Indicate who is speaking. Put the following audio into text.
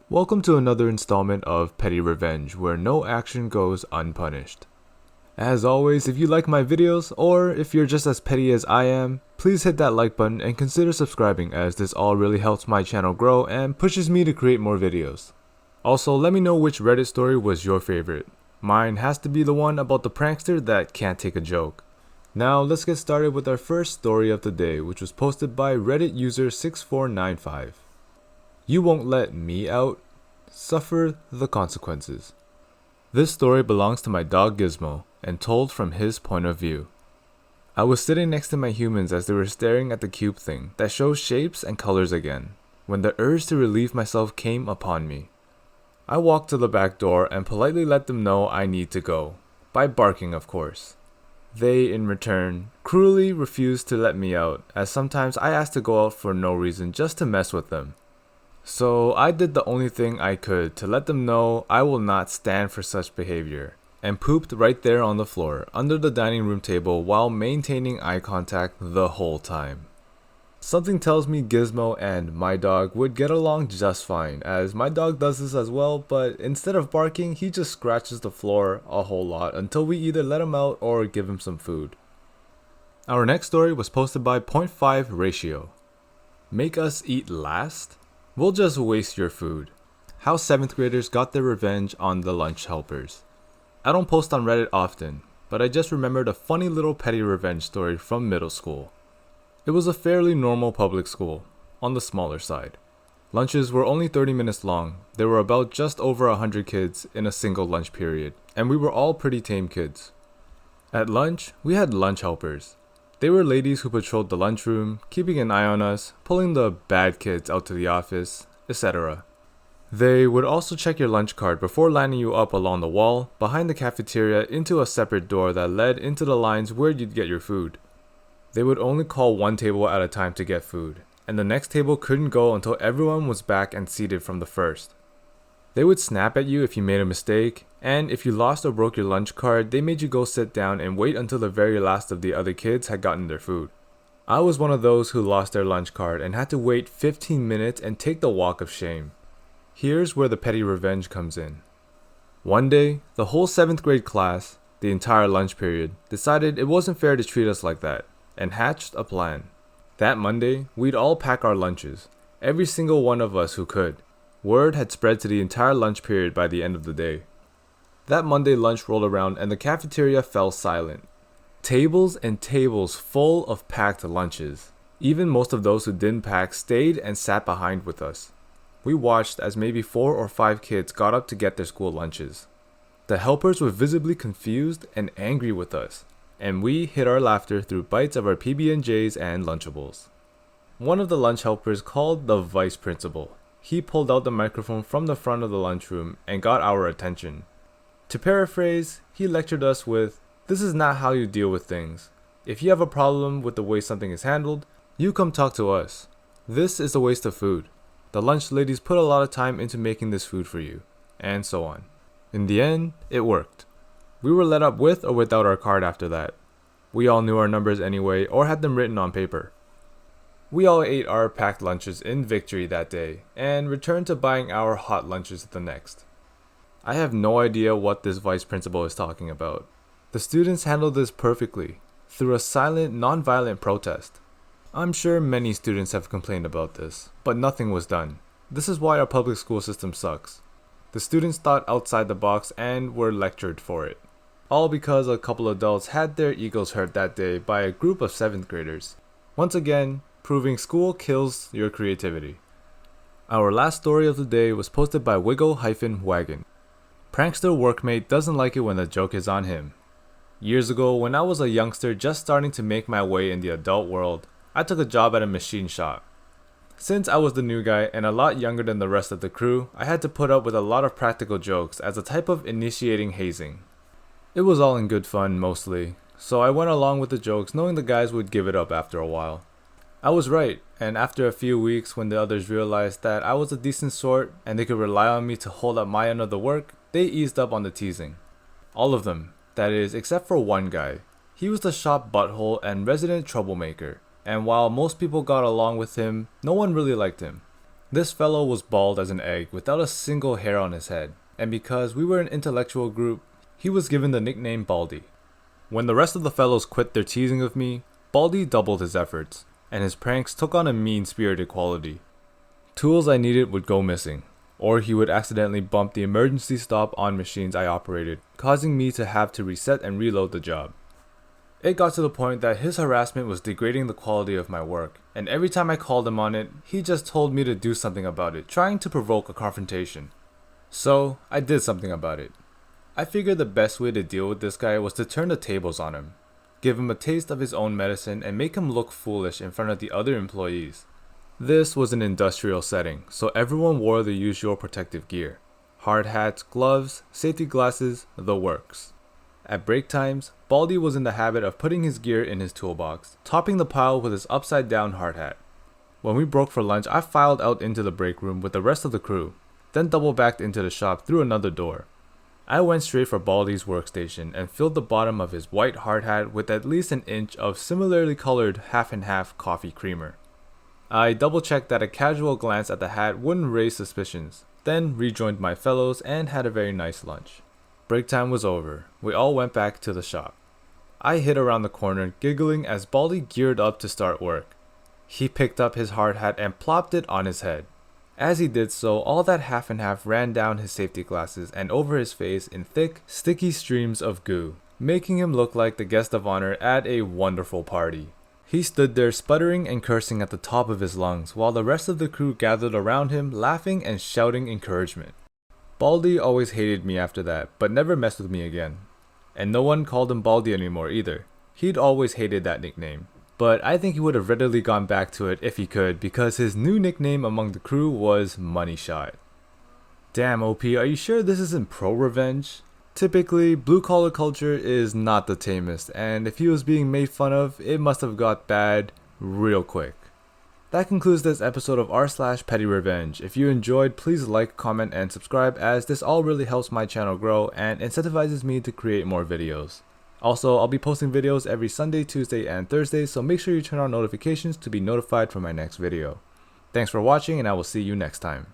Speaker 1: Welcome to another installment of Pettyrevenge, where no action goes unpunished. As always, if you like my videos, or if you're just as petty as I am, please hit that like button and consider subscribing, as this all really helps my channel grow and pushes me to create more videos. Also, let me know which Reddit story was your favorite. Mine has to be the one about the prankster that can't take a joke. Now let's get started with our first story of the day, which was posted by Reddit user 6495. You won't let me out? Suffer the consequences. This story belongs to my dog Gizmo, and told from his point of view. I was sitting next to my humans as they were staring at the cube thing that shows shapes and colors again, when the urge to relieve myself came upon me. I walked to the back door and politely let them know I need to go, by barking of course. They, in return, cruelly refused to let me out, as sometimes I asked to go out for no reason just to mess with them. So I did the only thing I could to let them know I will not stand for such behavior, and pooped right there on the floor under the dining room table while maintaining eye contact the whole time. Something tells me Gizmo and my dog would get along just fine, as my dog does this as well, but instead of barking, he just scratches the floor a whole lot until we either let him out or give him some food. Our next story was posted by .5 Ratio. Make us eat last? We'll just waste your food. How 7th graders got their revenge on the lunch helpers. I don't post on Reddit often, but I just remembered a funny little petty revenge story from middle school. It was a fairly normal public school, on the smaller side. Lunches were only 30 minutes long. There were about just over 100 kids in a single lunch period, and we were all pretty tame kids. At lunch, we had lunch helpers. They were ladies who patrolled the lunchroom, keeping an eye on us, pulling the bad kids out to the office, etc. They would also check your lunch card before lining you up along the wall, behind the cafeteria, into a separate door that led into the lines where you'd get your food. They would only call one table at a time to get food, and the next table couldn't go until everyone was back and seated from the first. They would snap at you if you made a mistake, and if you lost or broke your lunch card, they made you go sit down and wait until the very last of the other kids had gotten their food. I was one of those who lost their lunch card and had to wait 15 minutes and take the walk of shame. Here's where the petty revenge comes in. One day, the whole 7th grade class, the entire lunch period, decided it wasn't fair to treat us like that, and hatched a plan. That Monday, we'd all pack our lunches, every single one of us who could. Word had spread to the entire lunch period by the end of the day. That Monday lunch rolled around and the cafeteria fell silent. Tables and tables full of packed lunches. Even most of those who didn't pack stayed and sat behind with us. We watched as maybe 4 or 5 kids got up to get their school lunches. The helpers were visibly confused and angry with us, and we hid our laughter through bites of our PB&Js and Lunchables. One of the lunch helpers called the vice principal. He pulled out the microphone from the front of the lunchroom and got our attention. To paraphrase, he lectured us with, "This is not how you deal with things. If you have a problem with the way something is handled, you come talk to us. This is a waste of food. The lunch ladies put a lot of time into making this food for you," and so on. In the end, it worked. We were let up with or without our card after that. We all knew our numbers anyway, or had them written on paper. We all ate our packed lunches in victory that day, and returned to buying our hot lunches the next. I have no idea what this vice principal is talking about. The students handled this perfectly, through a silent, non-violent protest. I'm sure many students have complained about this, but nothing was done. This is why our public school system sucks. The students thought outside the box and were lectured for it. All because a couple adults had their egos hurt that day by a group of 7th graders. Once again, proving school kills your creativity. Our last story of the day was posted by Wiggle-Wagon. Prankster workmate doesn't like it when the joke is on him. Years ago, when I was a youngster just starting to make my way in the adult world, I took a job at a machine shop. Since I was the new guy and a lot younger than the rest of the crew, I had to put up with a lot of practical jokes as a type of initiating hazing. It was all in good fun, mostly, so I went along with the jokes knowing the guys would give it up after a while. I was right, and after a few weeks when the others realized that I was a decent sort and they could rely on me to hold up my end of the work, they eased up on the teasing. All of them, that is, except for one guy. He was the shop butthole and resident troublemaker, and while most people got along with him, no one really liked him. This fellow was bald as an egg without a single hair on his head, and because we were an intellectual group, he was given the nickname Baldy. When the rest of the fellows quit their teasing of me, Baldy doubled his efforts, and his pranks took on a mean-spirited quality. Tools I needed would go missing, or he would accidentally bump the emergency stop on machines I operated, causing me to have to reset and reload the job. It got to the point that his harassment was degrading the quality of my work, and every time I called him on it, he just told me to do something about it, trying to provoke a confrontation. So, I did something about it. I figured the best way to deal with this guy was to turn the tables on him, give him a taste of his own medicine, and make him look foolish in front of the other employees. This was an industrial setting, so everyone wore the usual protective gear. Hard hats, gloves, safety glasses, the works. At break times, Baldy was in the habit of putting his gear in his toolbox, topping the pile with his upside down hard hat. When we broke for lunch, I filed out into the break room with the rest of the crew, then double backed into the shop through another door. I went straight for Baldy's workstation and filled the bottom of his white hard hat with at least an inch of similarly colored half and half coffee creamer. I double checked that a casual glance at the hat wouldn't raise suspicions, then rejoined my fellows and had a very nice lunch. Break time was over. We all went back to the shop. I hid around the corner, giggling as Baldy geared up to start work. He picked up his hard hat and plopped it on his head. As he did so, all that half and half ran down his safety glasses and over his face in thick, sticky streams of goo, making him look like the guest of honor at a wonderful party. He stood there sputtering and cursing at the top of his lungs while the rest of the crew gathered around him, laughing and shouting encouragement. Baldy always hated me after that, but never messed with me again. And no one called him Baldy anymore either. He'd always hated that nickname. But I think he would have readily gone back to it if he could, because his new nickname among the crew was Money Shot. Damn, OP, are you sure this isn't pro-revenge? Typically, blue-collar culture is not the tamest, and if he was being made fun of, it must have got bad real quick. That concludes this episode of r/Pettyrevenge. If you enjoyed, please like, comment, and subscribe, as this all really helps my channel grow and incentivizes me to create more videos. Also, I'll be posting videos every Sunday, Tuesday, and Thursday, so make sure you turn on notifications to be notified for my next video. Thanks for watching, and I will see you next time.